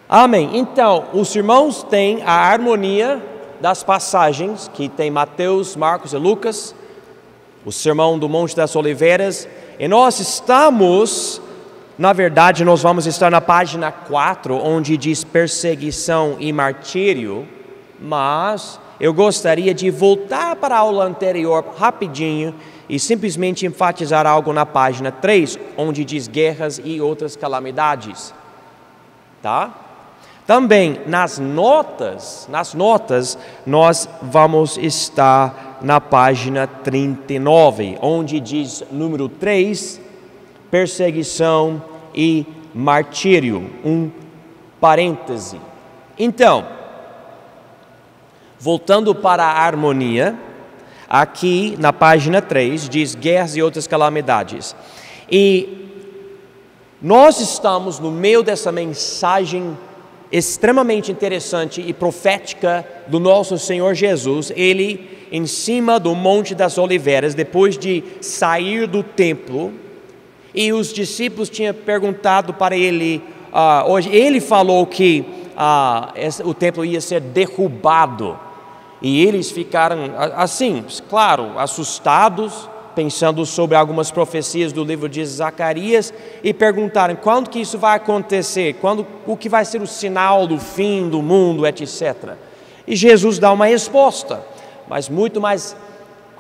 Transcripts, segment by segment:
Amém. Então, os irmãos têm a harmonia das passagens, que tem Mateus, Marcos e Lucas, o Sermão do Monte das Oliveiras, e nós estamos, na verdade, nós vamos estar na página 4, onde diz perseguição e martírio, mas eu gostaria de voltar para a aula anterior rapidinho e simplesmente enfatizar algo na página 3, onde diz guerras e outras calamidades, tá? Também nas notas, nós vamos estar na página 39, onde diz número 3, perseguição e martírio, um parêntese. Então, voltando para a harmonia, aqui na página 3 diz guerras e outras calamidades. E nós estamos no meio dessa mensagem extremamente interessante e profética do nosso Senhor Jesus, ele em cima do Monte das Oliveiras, depois de sair do templo, e os discípulos tinham perguntado para ele, hoje ele falou que o templo ia ser derrubado, e eles ficaram assim, claro, assustados, pensando sobre algumas profecias do livro de Zacarias, e perguntaram quando que isso vai acontecer, o que vai ser o sinal do fim do mundo, etc. E Jesus dá uma resposta, mas muito mais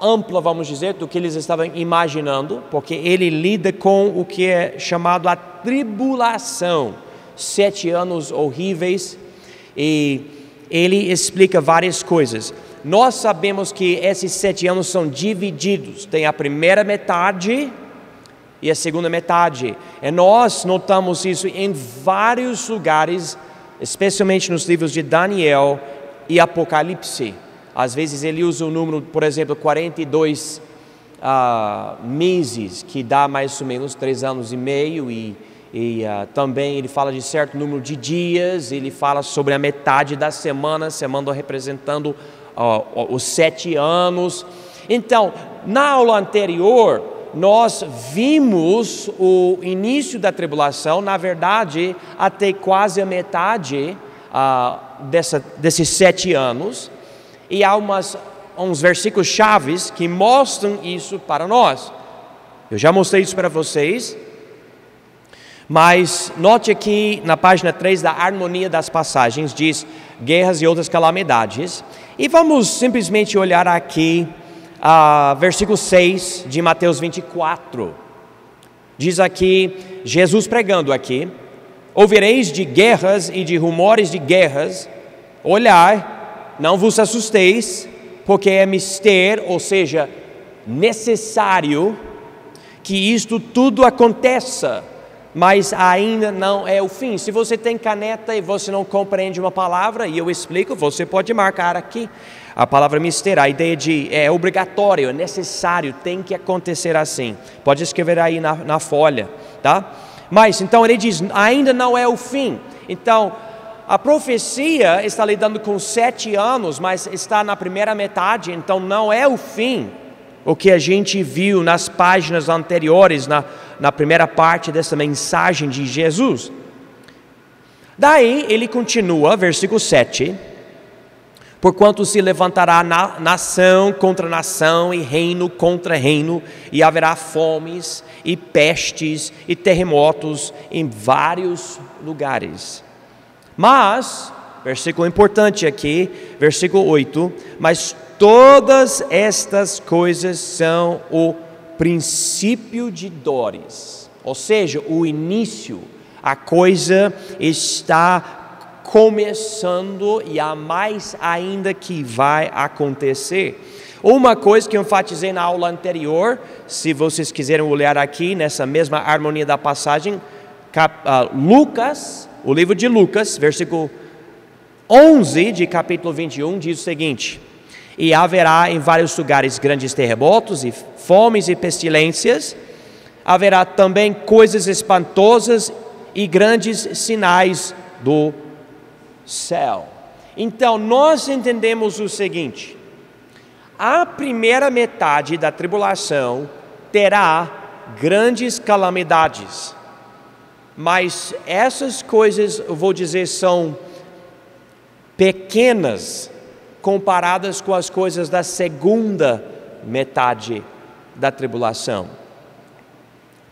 ampla, vamos dizer, do que eles estavam imaginando, porque ele lida com o que é chamado a tribulação, 7 anos horríveis, e ele explica várias coisas. Nós sabemos que esses 7 anos são divididos, tem a primeira metade e a segunda metade, e nós notamos isso em vários lugares, especialmente nos livros de Daniel e Apocalipse. Às vezes ele usa o número, por exemplo, 42 meses, que dá mais ou menos 3 anos e meio, e também ele fala de certo número de dias, ele fala sobre a metade da semana representando os 7 anos. Então, na aula anterior, nós vimos o início da tribulação, na verdade, até quase a metade desses 7 anos, e há uns versículos chaves que mostram isso para nós. Eu já mostrei isso para vocês, mas note aqui na página 3 da harmonia das passagens, diz guerras e outras calamidades, e vamos simplesmente olhar aqui versículo 6 de Mateus 24, diz aqui, Jesus pregando aqui, ouvireis de guerras e de rumores de guerras, olhai, não vos assusteis, porque é mister, ou seja, necessário que isto tudo aconteça, mas ainda não é o fim. Se você tem caneta e você não compreende uma palavra, e eu explico, você pode marcar aqui a palavra mister, a ideia de é obrigatório, é necessário, tem que acontecer assim. Pode escrever aí na folha, tá? Mas então ele diz, ainda não é o fim. Então a profecia está lidando com 7 anos, mas está na primeira metade, então não é o fim. O que a gente viu nas páginas anteriores, na primeira parte dessa mensagem de Jesus. Daí ele continua, versículo 7, porquanto se levantará nação contra nação e reino contra reino, e haverá fomes e pestes e terremotos em vários lugares. Mas, versículo importante aqui, versículo 8, mas todas estas coisas são o princípio de dores, ou seja, o início, a coisa está começando e há mais ainda que vai acontecer. Uma coisa que eu enfatizei na aula anterior, se vocês quiserem olhar aqui nessa mesma harmonia da passagem, Lucas, o livro de Lucas, versículo 11 de capítulo 21, diz o seguinte: e haverá em vários lugares grandes terremotos e fomes e pestilências, haverá também coisas espantosas e grandes sinais do céu. Então nós entendemos o seguinte: a primeira metade da tribulação terá grandes calamidades. mas essas coisas, eu vou dizer, são pequenas comparadas com as coisas da segunda metade da tribulação.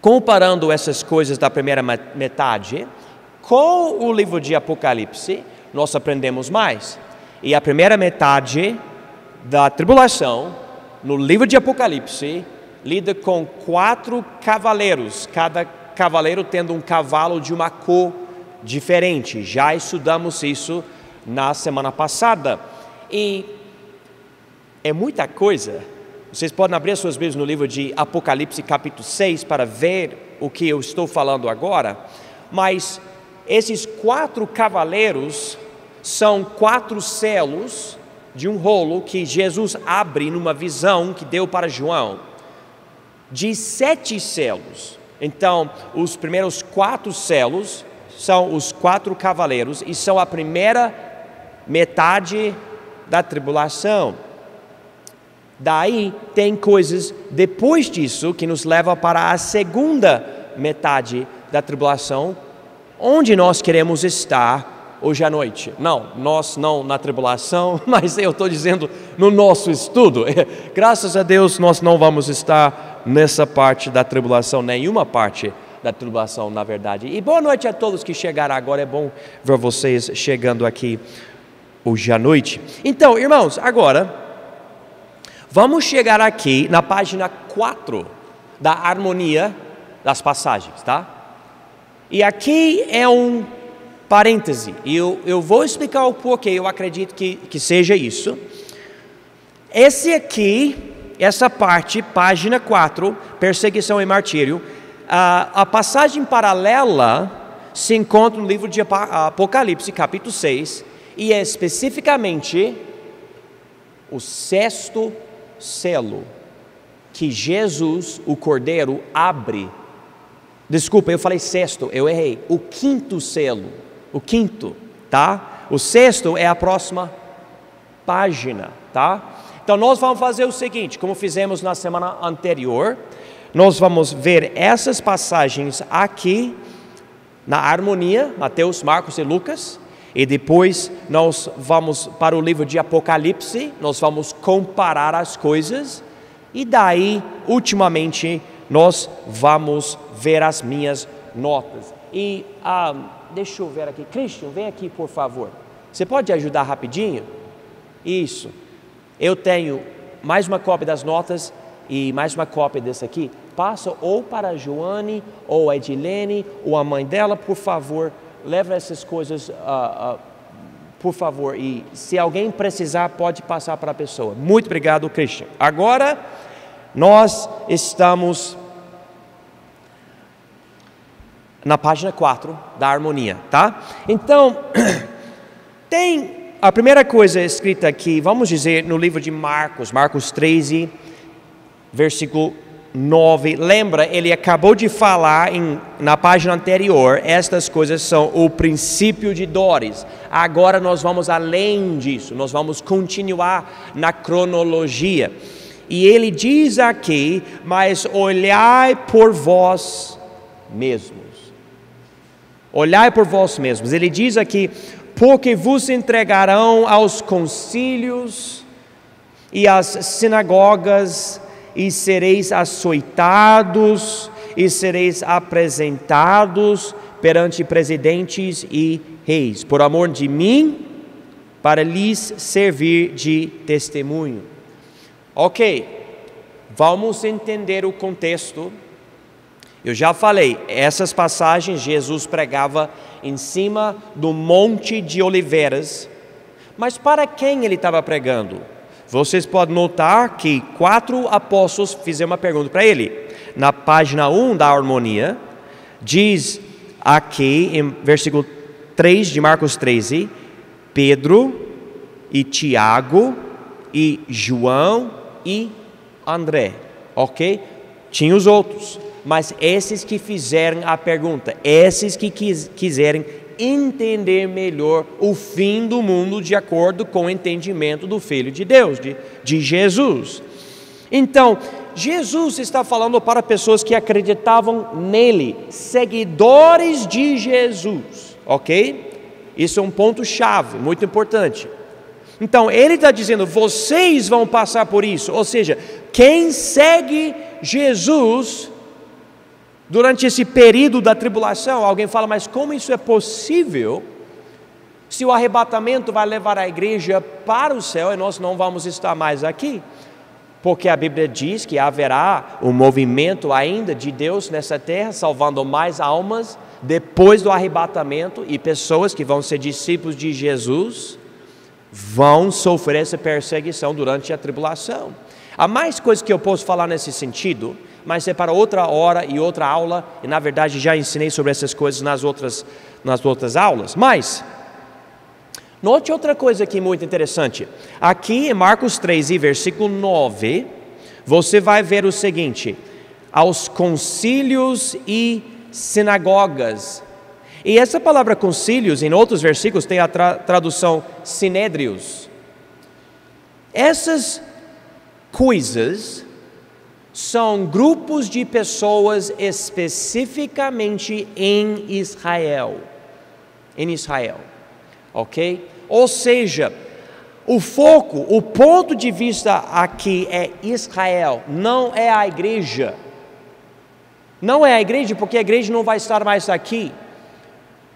Comparando essas coisas da primeira metade com o livro de Apocalipse, nós aprendemos mais. E a primeira metade da tribulação, no livro de Apocalipse, lida com 4 cavaleiros, cada cavaleiro tendo um cavalo de uma cor diferente. Já estudamos isso na semana passada. E é muita coisa. Vocês podem abrir suas Bíblias no livro de Apocalipse, capítulo 6, para ver o que eu estou falando agora. Mas esses 4 cavaleiros são 4 selos de um rolo que Jesus abre numa visão que deu para João, de 7 selos. Então, os primeiros 4 selos são os 4 cavaleiros e são a primeira metade da tribulação. Daí tem coisas depois disso que nos leva para a segunda metade da tribulação, onde nós queremos estar hoje à noite. Não, nós não na tribulação, mas eu estou dizendo no nosso estudo. Graças a Deus nós não vamos estar nessa parte da tribulação, nenhuma parte da tribulação, na verdade. E boa noite a todos que chegaram agora, é bom ver vocês chegando aqui hoje à noite. Então, irmãos, agora vamos chegar aqui na página 4 da harmonia das passagens, tá? E aqui é um parêntese, e eu vou explicar o porquê eu acredito que seja isso. Essa parte, página 4, perseguição e martírio, a passagem paralela se encontra no livro de Apocalipse, capítulo 6, e é especificamente o 6º selo que Jesus, o Cordeiro, abre. Desculpa, eu falei 6º, eu errei. O 5º selo, o 5º, tá? O 6º é a próxima página, tá? Então nós vamos fazer o seguinte, como fizemos na semana anterior, nós vamos ver essas passagens aqui na harmonia, Mateus, Marcos e Lucas, e depois nós vamos para o livro de Apocalipse, nós vamos comparar as coisas, e daí, ultimamente, nós vamos ver as minhas notas. E deixa eu ver aqui, Christian, vem aqui por favor, você pode ajudar rapidinho? Isso, eu tenho mais uma cópia das notas e mais uma cópia desse aqui, passa ou para a Joane, ou a Edilene, ou a mãe dela, por favor, leva essas coisas, por favor, e se alguém precisar, pode passar para a pessoa. Muito obrigado, Christian. Agora, nós estamos na página 4 da harmonia, tá? Então, tem a primeira coisa escrita aqui, vamos dizer, no livro de Marcos 13, versículo 9, lembra, ele acabou de falar na página anterior, estas coisas são o princípio de dores. Agora nós vamos além disso, nós vamos continuar na cronologia. E ele diz aqui, mas olhai por vós mesmos. Olhai por vós mesmos. Ele diz aqui, porque vos entregarão aos concílios e às sinagogas, e sereis açoitados, e sereis apresentados perante presidentes e reis, por amor de mim, para lhes servir de testemunho. Ok, vamos entender o contexto. Eu já falei, essas passagens Jesus pregava em cima do Monte de Oliveiras, mas para quem ele estava pregando? Vocês podem notar que 4 apóstolos fizeram uma pergunta para ele. Na página 1 da harmonia, diz aqui em versículo 3 de Marcos 13, Pedro e Tiago e João e André, ok? Tinha os outros, mas esses que fizeram a pergunta, esses que quiserem entender melhor o fim do mundo de acordo com o entendimento do Filho de Deus, de Jesus. Então, Jesus está falando para pessoas que acreditavam nele, seguidores de Jesus, ok? Isso é um ponto-chave, muito importante. Então, ele está dizendo, vocês vão passar por isso, ou seja, quem segue Jesus durante esse período da tribulação, alguém fala, mas como isso é possível? Se o arrebatamento vai levar a igreja para o céu e nós não vamos estar mais aqui, porque a Bíblia diz que haverá um movimento ainda de Deus nessa terra, salvando mais almas depois do arrebatamento, e pessoas que vão ser discípulos de Jesus vão sofrer essa perseguição durante a tribulação. Há mais coisas que eu posso falar nesse sentido, mas é para outra hora e outra aula, e na verdade já ensinei sobre essas coisas nas outras aulas. Mas note outra coisa aqui muito interessante. Aqui em Marcos 3 e versículo 9, você vai ver o seguinte: aos concílios e sinagogas. E essa palavra concílios, em outros versículos, tem a tradução sinédrios. Essas coisas são grupos de pessoas especificamente em Israel. Ok? Ou seja, o foco, o ponto de vista aqui é Israel, não é a igreja. Não é a igreja, porque a igreja não vai estar mais aqui.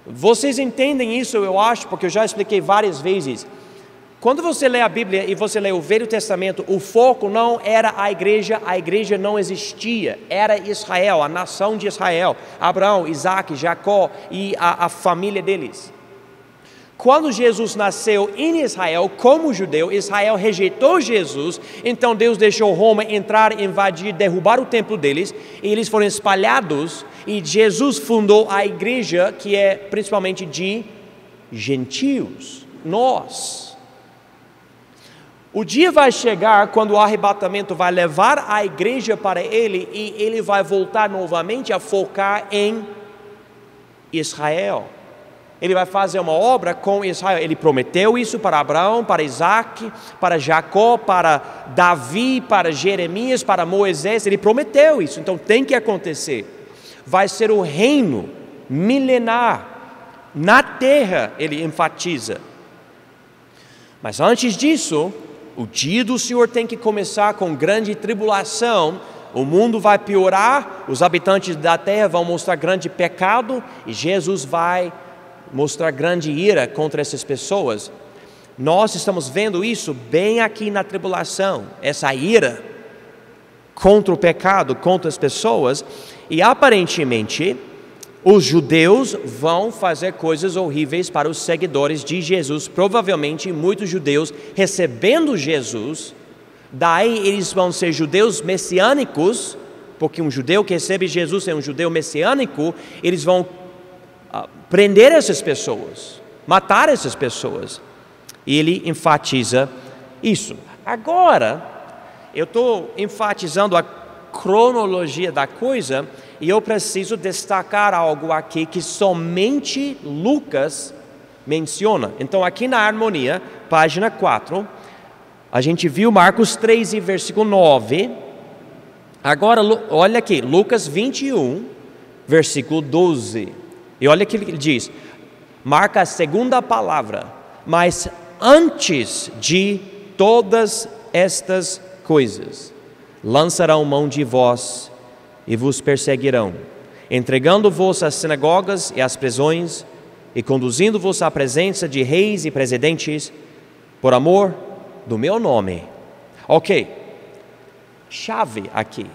Vocês entendem isso, eu acho, porque eu já expliquei várias vezes. Quando você lê a Bíblia e você lê o Velho Testamento, o foco não era a igreja não existia, era Israel, a nação de Israel, Abraão, Isaac, Jacó e a família deles. Quando Jesus nasceu em Israel, como judeu, Israel rejeitou Jesus, então Deus deixou Roma entrar, invadir, derrubar o templo deles, e eles foram espalhados, e Jesus fundou a igreja, que é principalmente de gentios, nós. O dia vai chegar quando o arrebatamento vai levar a igreja para ele, e ele vai voltar novamente a focar em Israel. Ele vai fazer uma obra com Israel. Ele prometeu isso para Abraão, para Isaac, para Jacó, para Davi, para Jeremias, para Moisés. Ele prometeu isso, então tem que acontecer. Vai ser o reino milenar na terra, ele enfatiza. Mas antes disso, o dia do Senhor tem que começar com grande tribulação. O mundo vai piorar, os habitantes da terra vão mostrar grande pecado, e Jesus vai mostrar grande ira contra essas pessoas. Nós estamos vendo isso bem aqui na tribulação, essa ira contra o pecado, contra as pessoas, e aparentemente os judeus vão fazer coisas horríveis para os seguidores de Jesus. Provavelmente muitos judeus recebendo Jesus, daí eles vão ser judeus messiânicos, porque um judeu que recebe Jesus é um judeu messiânico. Eles vão prender essas pessoas, matar essas pessoas, e ele enfatiza isso. Agora, eu estou enfatizando a cronologia da coisa, e eu preciso destacar algo aqui que somente Lucas menciona. Então aqui na harmonia, página 4, a gente viu Marcos 3 e versículo 9, agora olha aqui, Lucas 21, versículo 12, e olha o que ele diz, marca a segunda palavra: mas antes de todas estas coisas, lançarão mão de vós e vos perseguirão, entregando-vos às sinagogas e às prisões, e conduzindo-vos à presença de reis e presidentes, por amor do meu nome. Ok, chave aqui.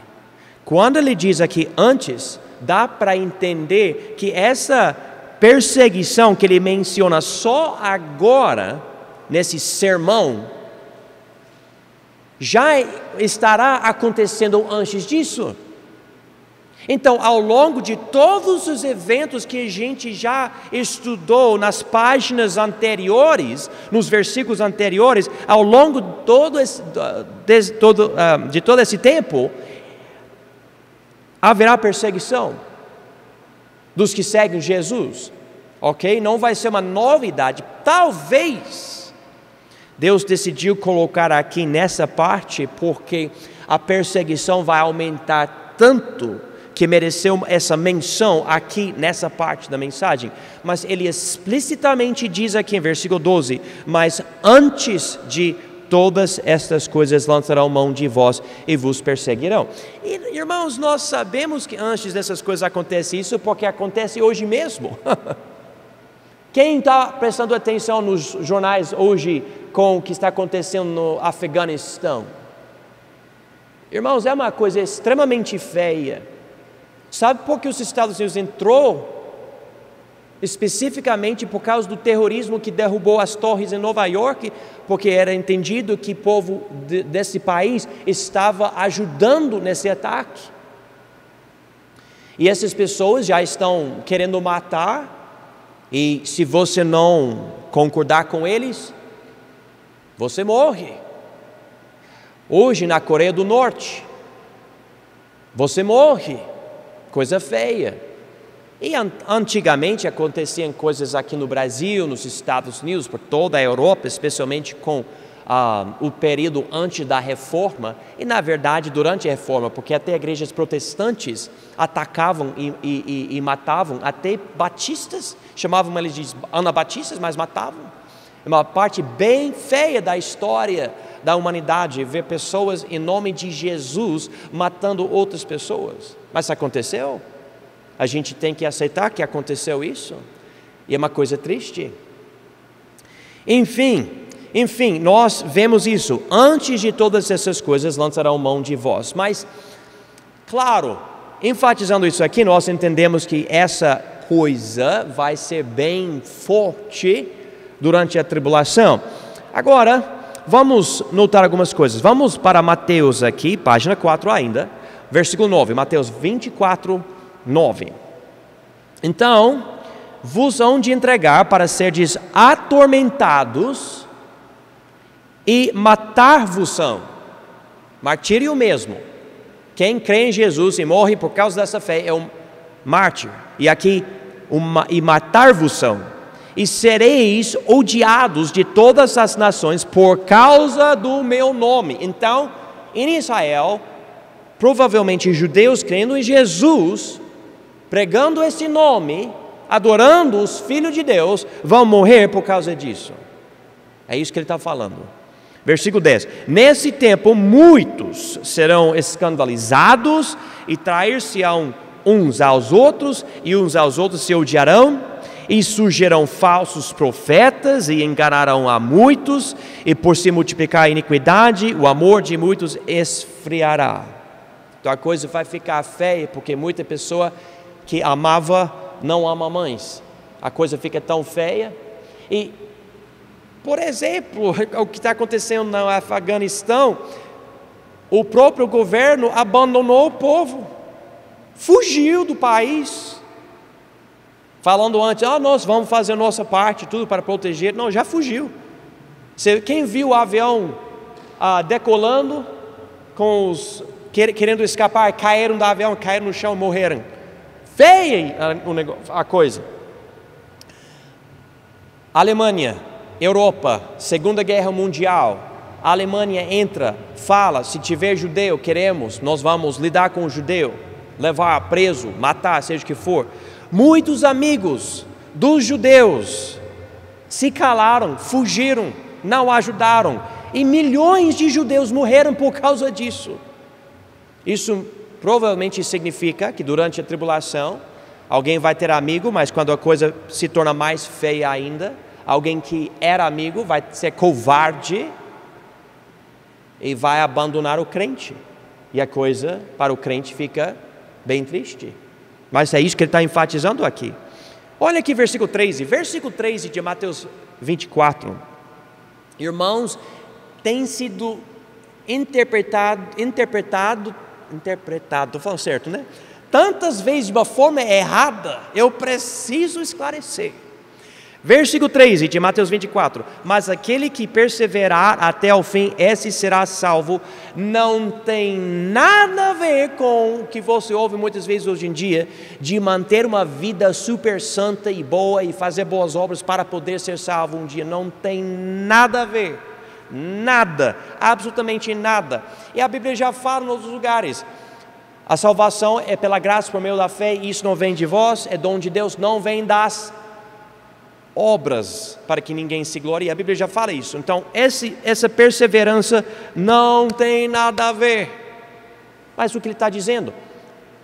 Quando ele diz aqui antes, dá para entender que essa perseguição que ele menciona só agora, nesse sermão, já estará acontecendo antes disso. Então, ao longo de todos os eventos que a gente já estudou nas páginas anteriores, nos versículos anteriores, ao longo de todo esse tempo, haverá perseguição dos que seguem Jesus, ok? Não vai ser uma novidade. Talvez Deus decidiu colocar aqui nessa parte porque a perseguição vai aumentar tanto que mereceu essa menção aqui nessa parte da mensagem. Mas ele explicitamente diz aqui em versículo 12: mas antes de todas estas coisas lançarão mão de vós e vos perseguirão. E, irmãos, nós sabemos que antes dessas coisas acontece isso porque acontece hoje mesmo. Quem está prestando atenção nos jornais hoje com o que está acontecendo no Afeganistão? Irmãos, é uma coisa extremamente feia. Sabe por que os Estados Unidos entrou? Especificamente por causa do terrorismo que derrubou as torres em Nova York, porque era entendido que o povo desse país estava ajudando nesse ataque. E essas pessoas já estão querendo matar. E se você não concordar com eles, você morre. Hoje na Coreia do Norte, você morre. Coisa feia. E antigamente aconteciam coisas aqui no Brasil, nos Estados Unidos, por toda a Europa, especialmente com o período antes da reforma, e na verdade durante a reforma, porque até igrejas protestantes atacavam e matavam, até batistas, chamavam eles de anabatistas, mas matavam. É uma parte bem feia da história da humanidade, ver pessoas em nome de Jesus matando outras pessoas. Mas aconteceu, a gente tem que aceitar que aconteceu isso, e é uma coisa triste. Enfim, nós vemos isso, antes de todas essas coisas lançarão mão de vós. Mas, claro, enfatizando isso aqui, nós entendemos que essa coisa vai ser bem forte durante a tribulação. Agora, vamos notar algumas coisas. Vamos para Mateus aqui, página 4 ainda, versículo 9, Mateus 24, 9. Então, vos hão de entregar para serdes atormentados e matar-vos-ão. Martírio mesmo. Quem crê em Jesus e morre por causa dessa fé é um mártir. E aqui, e matar-vos-ão. E sereis odiados de todas as nações por causa do meu nome. Então, em Israel, provavelmente judeus crendo em Jesus, pregando esse nome, adorando os filhos de Deus, vão morrer por causa disso. É isso que ele está falando. Versículo 10: nesse tempo muitos serão escandalizados e trair-se-ão uns aos outros, e uns aos outros se odiarão, e surgirão falsos profetas e enganarão a muitos, e por se multiplicar a iniquidade, o amor de muitos esfriará. Então a coisa vai ficar feia, porque muita pessoa que amava não ama mais. A coisa fica tão feia. E, por exemplo, o que está acontecendo no Afeganistão, o próprio governo abandonou o povo, fugiu do país, falando antes, nós vamos fazer a nossa parte, tudo para proteger. Não, já fugiu. Quem viu o avião decolando, com os querendo escapar, caíram do avião, caíram no chão, morreram. Feia a coisa. Alemanha, Europa, Segunda Guerra Mundial, a Alemanha entra, fala, se tiver judeu, nós vamos lidar com o judeu, levar preso, matar, seja o que for. Muitos amigos dos judeus se calaram, fugiram, não ajudaram, e milhões de judeus morreram por causa disso. Isso provavelmente significa que durante a tribulação, alguém vai ter amigo, mas quando a coisa se torna mais feia ainda, alguém que era amigo vai ser covarde e vai abandonar o crente. E a coisa para o crente fica bem triste. Mas é isso que ele está enfatizando aqui. Olha aqui versículo 13. Versículo 13 de Mateus 24. Irmãos, tem sido interpretado, estou falando certo, né? Tantas vezes de uma forma errada, eu preciso esclarecer. Versículo 13 de Mateus 24: mas aquele que perseverar até o fim, esse será salvo. Não tem nada a ver com o que você ouve muitas vezes hoje em dia, de manter uma vida super santa e boa e fazer boas obras para poder ser salvo um dia. Não tem nada a ver. Nada, absolutamente nada. E a Bíblia já fala em outros lugares. A salvação é pela graça por meio da fé, e isso não vem de vós, é dom de Deus, não vem das obras, para que ninguém se glorie. A Bíblia já fala isso. Então, essa perseverança não tem nada a ver. Mas o que ele está dizendo?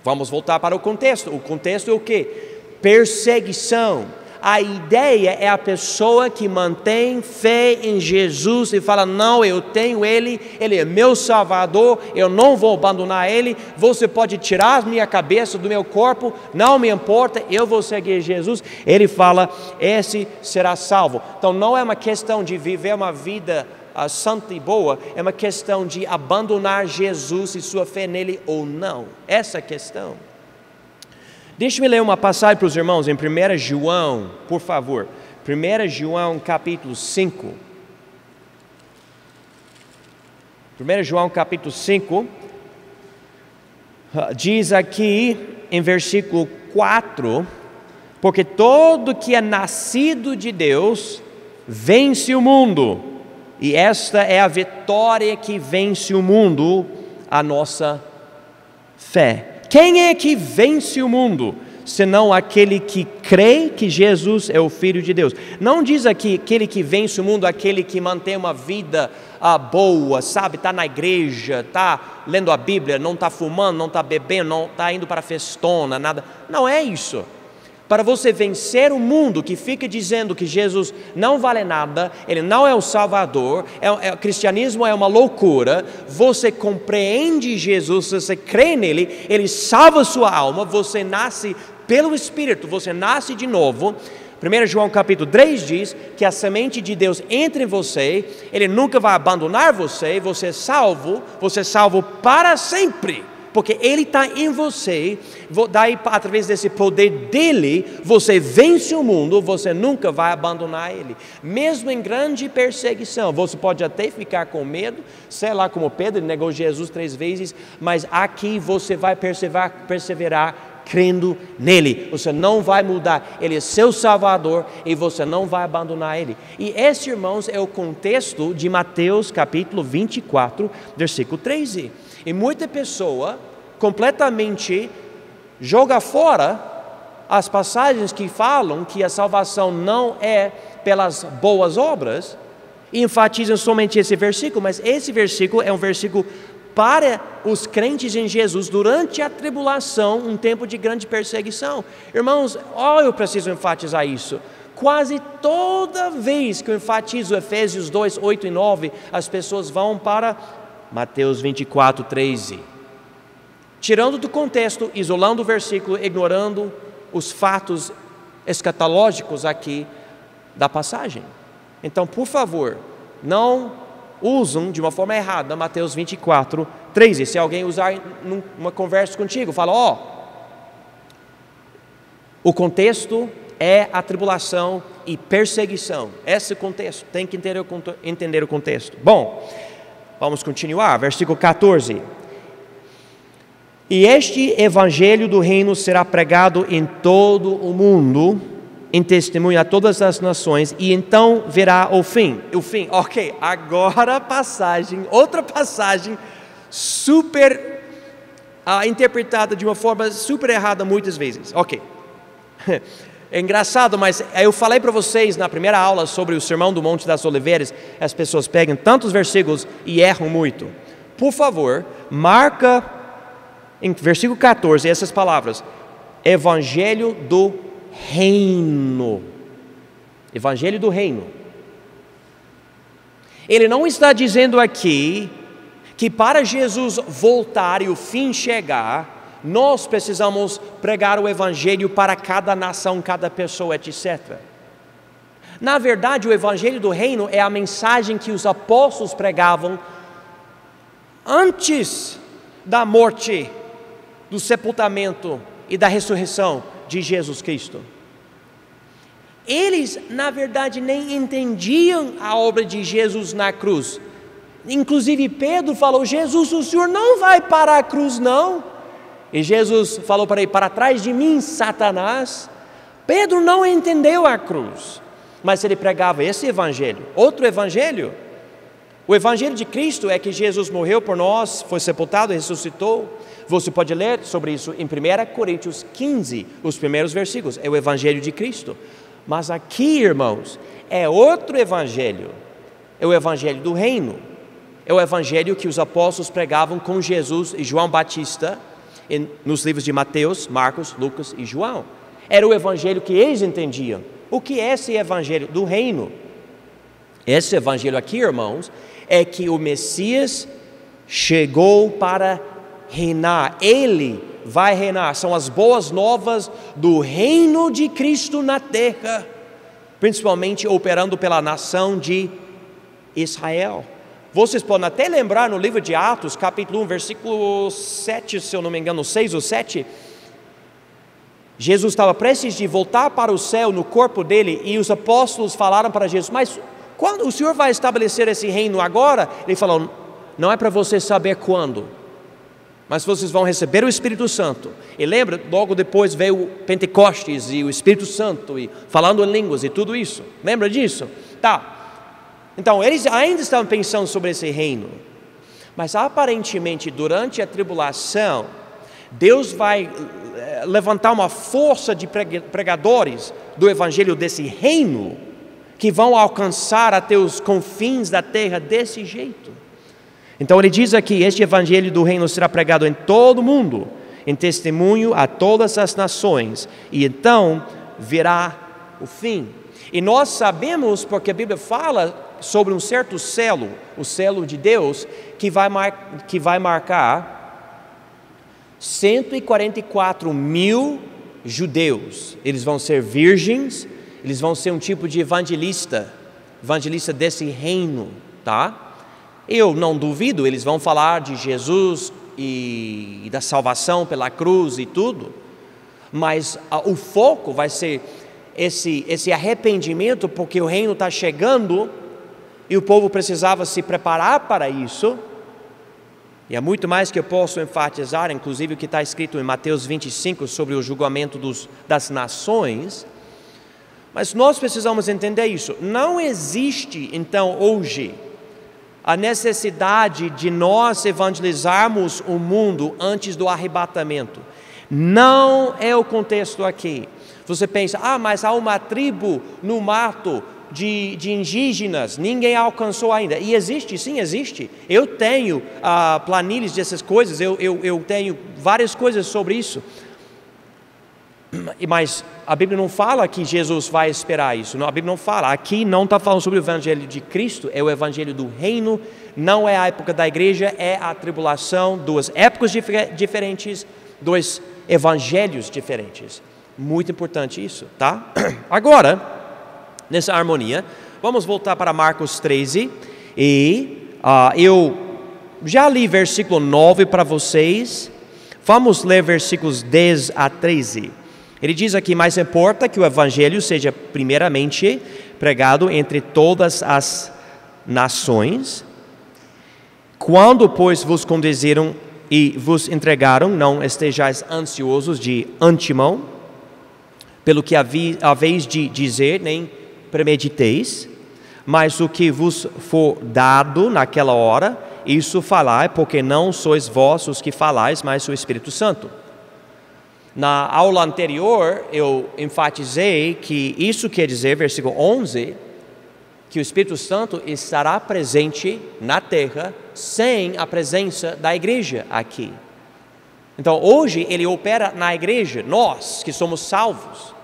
Vamos voltar para o contexto. O contexto é o quê? Perseguição. A ideia é a pessoa que mantém fé em Jesus e fala: não, eu tenho Ele, Ele é meu Salvador, eu não vou abandonar Ele. Você pode tirar minha cabeça do meu corpo, não me importa, eu vou seguir Jesus. Ele fala: esse será salvo. Então não é uma questão de viver uma vida santa e boa, é uma questão de abandonar Jesus e sua fé nele ou não. Essa é a questão. Deixe-me ler uma passagem para os irmãos em 1 João, por favor. 1 João capítulo 5. 1 João capítulo 5, diz aqui em versículo 4: porque todo que é nascido de Deus vence o mundo, e esta é a vitória que vence o mundo, a nossa fé. Quem é que vence o mundo, senão aquele que crê que Jesus é o Filho de Deus? Não diz aqui aquele que vence o mundo, aquele que mantém uma vida boa, sabe, está na igreja, está lendo a Bíblia, não está fumando, não está bebendo, não está indo para festona, nada. Não é isso. Para você vencer o mundo que fica dizendo que Jesus não vale nada, Ele não é o Salvador, o cristianismo é uma loucura, você compreende Jesus, você crê nele, Ele salva a sua alma, você nasce pelo Espírito, você nasce de novo. 1 João capítulo 3 diz que a semente de Deus entra em você, Ele nunca vai abandonar você, você é salvo para sempre. Porque Ele está em você, daí através desse poder dEle, você vence o mundo, você nunca vai abandonar Ele. Mesmo em grande perseguição, você pode até ficar com medo, sei lá como Pedro negou Jesus 3 vezes, mas aqui você vai perseverar crendo nele, você não vai mudar, Ele é seu Salvador e você não vai abandonar Ele. E esse, irmãos, é o contexto de Mateus capítulo 24, versículo 13. E muita pessoa completamente joga fora as passagens que falam que a salvação não é pelas boas obras e enfatizam somente esse versículo, mas esse versículo é um versículo para os crentes em Jesus durante a tribulação, um tempo de grande perseguição. Irmãos, eu preciso enfatizar isso. Quase toda vez que eu enfatizo Efésios 2, 8 e 9, as pessoas vão para Mateus 24, 13. Tirando do contexto, isolando o versículo, ignorando os fatos escatológicos aqui da passagem. Então, por favor, não usam de uma forma errada Mateus 24, 13. Se alguém usar numa conversa contigo, fala, o contexto é a tribulação e perseguição. Esse contexto, tem que entender o contexto. Bom, vamos continuar, versículo 14. E este evangelho do reino será pregado em todo o mundo, em testemunho a todas as nações, e então virá o fim. Ok, agora outra passagem super interpretada de uma forma super errada muitas vezes. Ok. É engraçado, mas eu falei para vocês na primeira aula sobre o Sermão do Monte das Oliveiras, as pessoas pegam tantos versículos e erram muito. Por favor, marca em versículo 14 essas palavras: Evangelho do Reino. Evangelho do Reino. Ele não está dizendo aqui que para Jesus voltar e o fim chegar, nós precisamos pregar o Evangelho para cada nação, cada pessoa, etc. Na verdade, o Evangelho do Reino é a mensagem que os apóstolos pregavam antes da morte, do sepultamento e da ressurreição de Jesus Cristo. Eles, na verdade, nem entendiam a obra de Jesus na cruz. Inclusive Pedro falou: Jesus, o Senhor não vai para a cruz, não. E Jesus falou para ele: para trás de mim, Satanás. Pedro não entendeu a cruz, mas ele pregava esse evangelho. Outro evangelho O Evangelho de Cristo é que Jesus morreu por nós, foi sepultado e ressuscitou. Você pode ler sobre isso em 1 Coríntios 15, os primeiros versículos. É o Evangelho de Cristo. Mas aqui, irmãos, é outro Evangelho. É o Evangelho do Reino. É o Evangelho que os apóstolos pregavam com Jesus e João Batista nos livros de Mateus, Marcos, Lucas e João. Era o Evangelho que eles entendiam. O que é esse Evangelho do Reino? Esse Evangelho aqui, irmãos, é que o Messias chegou para reinar. Ele vai reinar. São as boas novas do reino de Cristo na terra, principalmente operando pela nação de Israel. Vocês podem até lembrar no livro de Atos, capítulo 1, versículo 7, se eu não me engano, 6 ou 7, Jesus estava prestes de voltar para o céu no corpo dele, e os apóstolos falaram para Jesus: mas quando o Senhor vai estabelecer esse reino agora? Ele falou: não é para você saber quando, mas vocês vão receber o Espírito Santo. E lembra, logo depois veio o Pentecostes e o Espírito Santo, e falando em línguas e tudo isso. Lembra disso? Tá. Então eles ainda estavam pensando sobre esse reino. Mas aparentemente durante a tribulação, Deus vai levantar uma força de pregadores do Evangelho desse reino, que vão alcançar até os confins da terra desse jeito. Então ele diz aqui: este Evangelho do reino será pregado em todo o mundo, em testemunho a todas as nações, e então virá o fim. E nós sabemos, porque a Bíblia fala sobre um certo selo, o selo de Deus, que vai marcar 144 mil judeus. Eles vão ser virgens, eles vão ser um tipo de evangelista desse reino, tá? Eu não duvido, eles vão falar de Jesus e da salvação pela cruz e tudo, mas o foco vai ser esse arrependimento, porque o reino está chegando e o povo precisava se preparar para isso. E há muito mais que eu posso enfatizar, inclusive o que está escrito em Mateus 25 sobre o julgamento das nações. Mas nós precisamos entender isso. Não existe então hoje a necessidade de nós evangelizarmos o mundo antes do arrebatamento. Não é o contexto aqui. Você pensa: mas há uma tribo no mato de indígenas, ninguém alcançou ainda. E existe, sim, existe. Eu tenho planilhas dessas coisas, eu tenho várias coisas sobre isso. Mas a Bíblia não fala que Jesus vai esperar isso. A Bíblia não fala. Aqui não está falando sobre o Evangelho de Cristo, é o Evangelho do reino. Não é a época da igreja, é a tribulação. Duas épocas diferentes, dois evangelhos diferentes. Muito importante isso, tá? Agora, nessa harmonia, vamos voltar para Marcos 13. E eu já li versículo 9 para vocês. Vamos ler versículos 10 a 13. Ele diz aqui: mas importa que o Evangelho seja primeiramente pregado entre todas as nações. Quando, pois, vos conduziram e vos entregaram, não estejais ansiosos de antemão, pelo que haveis de dizer, nem premediteis, mas o que vos for dado naquela hora, isso falai, porque não sois vós os que falais, mas o Espírito Santo. Na aula anterior, eu enfatizei que isso quer dizer, versículo 11, que o Espírito Santo estará presente na terra sem a presença da igreja aqui. Então, hoje ele opera na igreja, nós que somos salvos.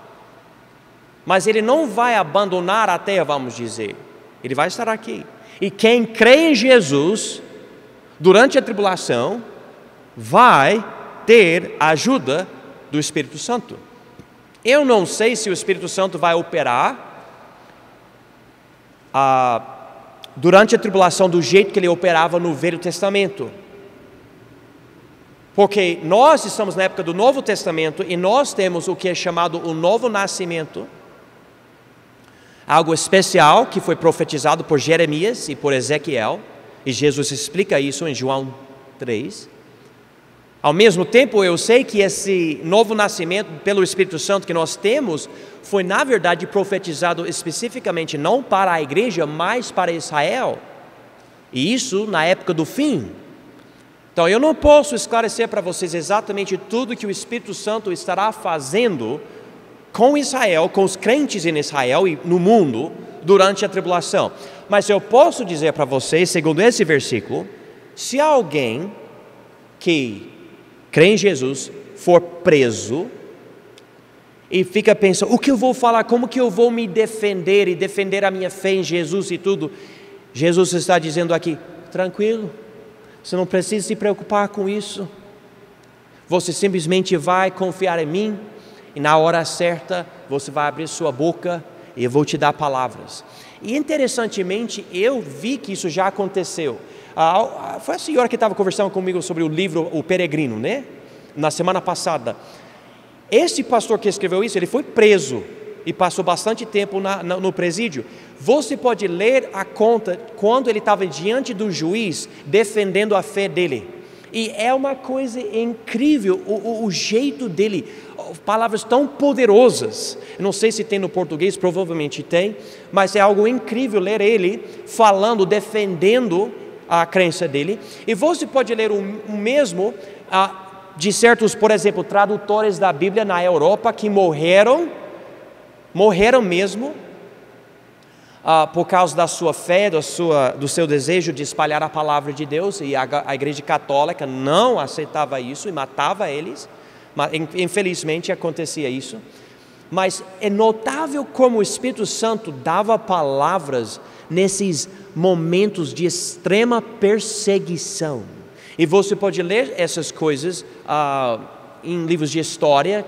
Mas ele não vai abandonar a terra, vamos dizer. Ele vai estar aqui. E quem crê em Jesus, durante a tribulação, vai ter a ajuda do Espírito Santo. Eu não sei se o Espírito Santo vai operar durante a tribulação do jeito que ele operava no Velho Testamento. Porque nós estamos na época do Novo Testamento e nós temos o que é chamado o novo nascimento. Algo especial que foi profetizado por Jeremias e por Ezequiel. E Jesus explica isso em João 3. Ao mesmo tempo, eu sei que esse novo nascimento pelo Espírito Santo que nós temos foi, na verdade, profetizado especificamente não para a igreja, mas para Israel. E isso na época do fim. Então eu não posso esclarecer para vocês exatamente tudo que o Espírito Santo estará fazendo com Israel, com os crentes em Israel e no mundo durante a tribulação. Mas eu posso dizer para vocês, segundo esse versículo, se alguém que crê em Jesus for preso e fica pensando, o que eu vou falar, como que eu vou me defender e defender a minha fé em Jesus e tudo, Jesus está dizendo aqui, tranquilo, você não precisa se preocupar com isso, você simplesmente vai confiar em mim, e na hora certa você vai abrir sua boca e eu vou te dar palavras. E interessantemente, eu vi que isso já aconteceu. Foi a senhora que estava conversando comigo sobre o livro O Peregrino, né? Na semana passada. Esse pastor que escreveu isso, ele foi preso e passou bastante tempo no presídio. Você pode ler a conta quando ele estava diante do juiz defendendo a fé dele. E é uma coisa incrível o jeito dele, palavras tão poderosas. Eu não sei se tem no português, provavelmente tem, mas é algo incrível ler ele falando, defendendo a crença dele. E você pode ler o mesmo de certos, por exemplo, tradutores da Bíblia na Europa que morreram mesmo por causa da sua fé, do seu desejo de espalhar a palavra de Deus, e a Igreja Católica não aceitava isso e matava eles, mas infelizmente acontecia isso. Mas é notável como o Espírito Santo dava palavras nesses momentos de extrema perseguição, e você pode ler essas coisas em livros de história.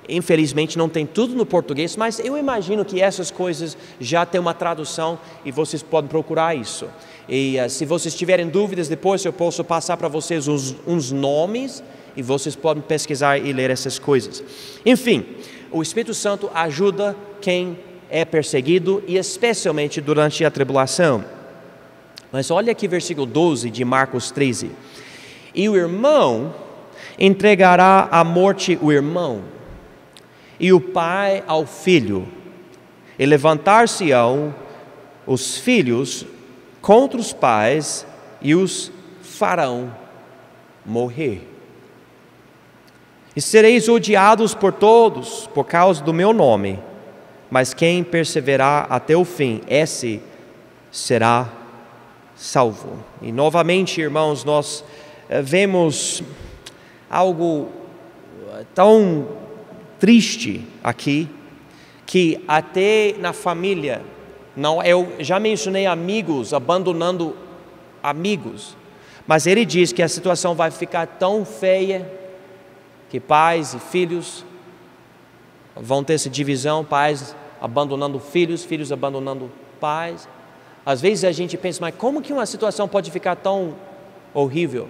Infelizmente não tem tudo no português, mas eu imagino que essas coisas já tem uma tradução e vocês podem procurar isso. E se vocês tiverem dúvidas depois, eu posso passar para vocês uns nomes e vocês podem pesquisar e ler essas coisas. Enfim, o Espírito Santo ajuda quem é perseguido e especialmente durante a tribulação. Mas olha aqui versículo 12 de Marcos 13. E o irmão entregará à morte o irmão, e o pai ao filho, e levantar-se-ão os filhos contra os pais, e os farão morrer. E sereis odiados por todos, por causa do meu nome, mas quem perseverar até o fim, esse será salvo. E novamente, irmãos, nós vemos algo tão triste aqui, que até na família, eu já mencionei amigos abandonando amigos, mas ele diz que a situação vai ficar tão feia, que pais e filhos vão ter essa divisão, pais abandonando filhos, filhos abandonando pais. Às vezes a gente pensa, mas como que uma situação pode ficar tão horrível?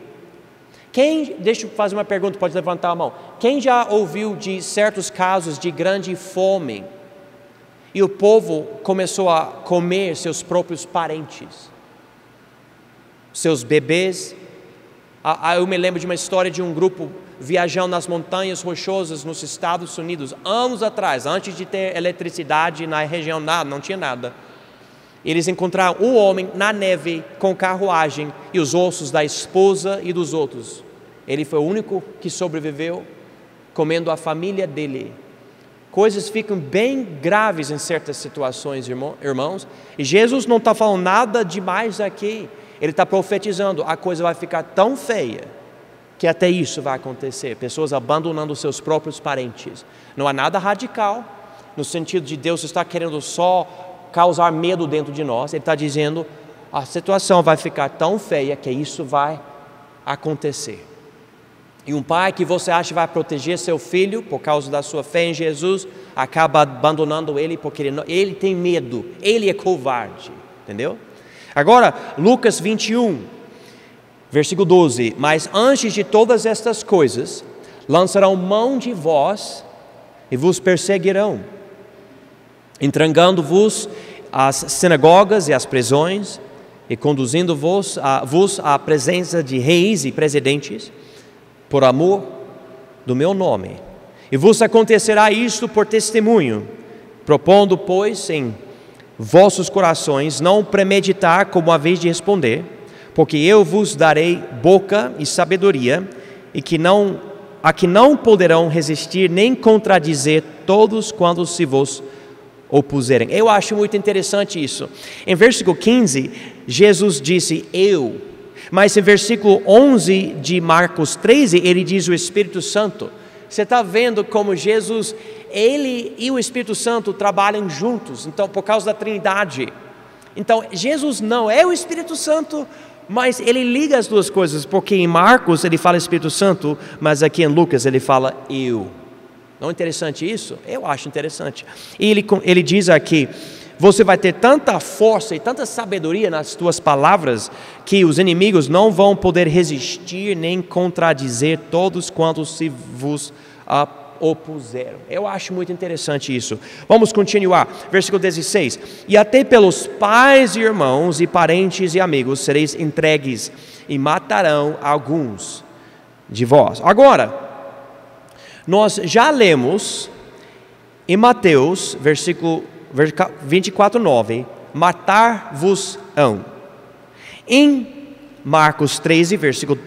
Deixa eu fazer uma pergunta, pode levantar a mão. Quem já ouviu de certos casos de grande fome e o povo começou a comer seus próprios parentes, seus bebês? Eu me lembro de uma história de um grupo viajando nas montanhas rochosas nos Estados Unidos, anos atrás, antes de ter eletricidade na região, não tinha nada. Eles encontraram um homem na neve com carruagem e os ossos da esposa e dos outros. Ele foi o único que sobreviveu, comendo a família dele. Coisas ficam bem graves em certas situações, irmãos. E Jesus não está falando nada demais aqui. Ele está profetizando, a coisa vai ficar tão feia que até isso vai acontecer. Pessoas abandonando seus próprios parentes. Não há nada radical, no sentido de Deus está querendo só causar medo dentro de nós. Ele está dizendo, a situação vai ficar tão feia que isso vai acontecer. E um pai que você acha vai proteger seu filho por causa da sua fé em Jesus, acaba abandonando ele porque ele tem medo, ele é covarde, entendeu? Agora, Lucas 21, versículo 12. Mas antes de todas estas coisas, lançarão mão de vós e vos perseguirão, entregando-vos às sinagogas e às prisões, e conduzindo-vos à presença de reis e presidentes, por amor do meu nome. E vos acontecerá isto por testemunho, propondo, pois, em vossos corações não premeditar como haveis de responder, porque eu vos darei boca e sabedoria, e a que não poderão resistir nem contradizer todos quando se vos opuserem. Eu acho muito interessante isso. Em versículo 15, Jesus disse eu, mas em versículo 11 de Marcos 13, ele diz o Espírito Santo. Você está vendo como Jesus, ele e o Espírito Santo trabalham juntos, então por causa da Trindade. Então Jesus não é o Espírito Santo, mas ele liga as duas coisas, porque em Marcos ele fala Espírito Santo, mas aqui em Lucas ele fala eu. Não é interessante isso? Eu acho interessante. E ele diz aqui, você vai ter tanta força e tanta sabedoria nas tuas palavras, que os inimigos não vão poder resistir nem contradizer todos quantos se vos opuseram. Eu acho muito interessante isso. Vamos continuar, versículo 16. E até pelos pais e irmãos e parentes e amigos sereis entregues, e matarão alguns de vós. Agora, nós já lemos em Mateus, versículo 24:9, matar-vos-ão. Em Marcos 13, versículo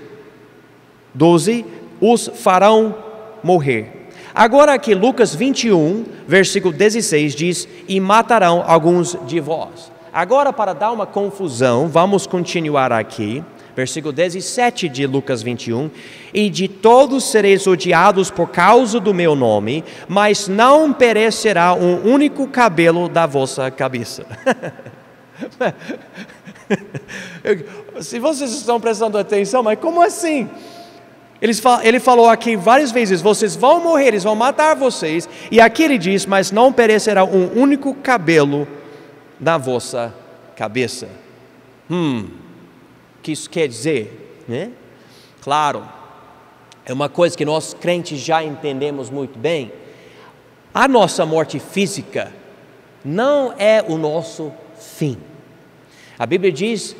12, os farão morrer. Agora aqui Lucas 21, versículo 16 diz, e matarão alguns de vós. Agora, para dar uma confusão, vamos continuar aqui. Versículo 17 de Lucas 21, e de todos sereis odiados por causa do meu nome, mas não perecerá um único cabelo da vossa cabeça. Se vocês estão prestando atenção, mas como assim? Ele falou aqui várias vezes, vocês vão morrer, eles vão matar vocês, e aqui ele diz, mas não perecerá um único cabelo da vossa cabeça. O que isso quer dizer, né? Claro, é uma coisa que nós crentes já entendemos muito bem. A nossa morte física não é o nosso fim. A Bíblia diz,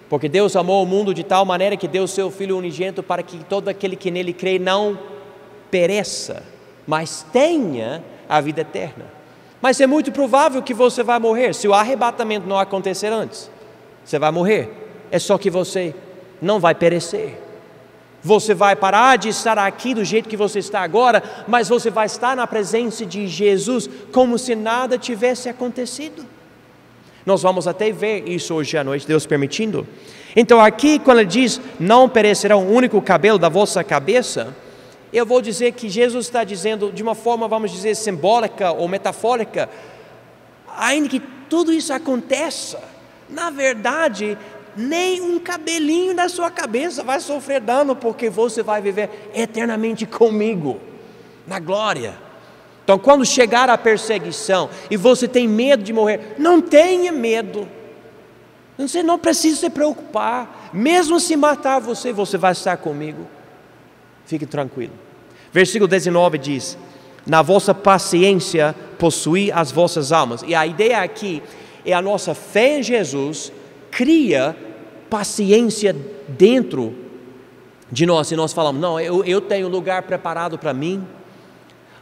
porque Deus amou o mundo de tal maneira que deu o seu Filho unigênito para que todo aquele que nele crê não pereça, mas tenha a vida eterna. Mas é muito provável que você vai morrer, se o arrebatamento não acontecer antes, você vai morrer. É só que você não vai perecer. Você vai parar de estar aqui do jeito que você está agora, mas você vai estar na presença de Jesus como se nada tivesse acontecido. Nós vamos até ver isso hoje à noite, Deus permitindo. Então aqui quando ele diz, não perecerá um único cabelo da vossa cabeça, eu vou dizer que Jesus está dizendo de uma forma, vamos dizer, simbólica ou metafórica, ainda que tudo isso aconteça, na verdade, nem um cabelinho da sua cabeça vai sofrer dano, porque você vai viver eternamente comigo, na glória. Então quando chegar a perseguição, e você tem medo de morrer, não tenha medo, você não precisa se preocupar, mesmo se matar você vai estar comigo, fique tranquilo. Versículo 19 diz, na vossa paciência possuí as vossas almas, e a ideia aqui é a nossa fé em Jesus, cria paciência dentro de nós, e nós falamos, não, eu tenho lugar preparado para mim,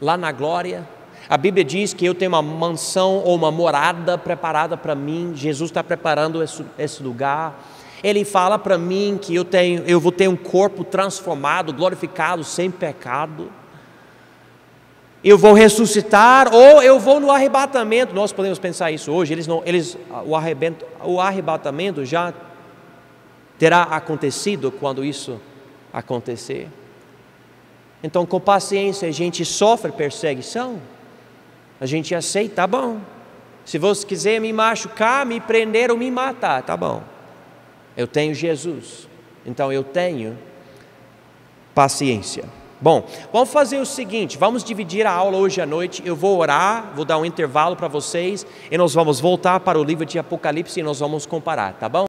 lá na glória. A Bíblia diz que eu tenho uma mansão ou uma morada preparada para mim, Jesus está preparando esse lugar. Ele fala para mim que eu vou ter um corpo transformado, glorificado, sem pecado. Eu vou ressuscitar, ou eu vou no arrebatamento. Nós podemos pensar isso hoje. O arrebatamento já terá acontecido quando isso acontecer. Então, com paciência, a gente sofre perseguição, a gente aceita, tá bom. Se você quiser me machucar, me prender ou me matar, tá bom. Eu tenho Jesus, então eu tenho paciência. Bom, vamos fazer o seguinte, vamos dividir a aula hoje à noite, eu vou orar, vou dar um intervalo para vocês, e nós vamos voltar para o livro de Apocalipse e nós vamos comparar, tá bom?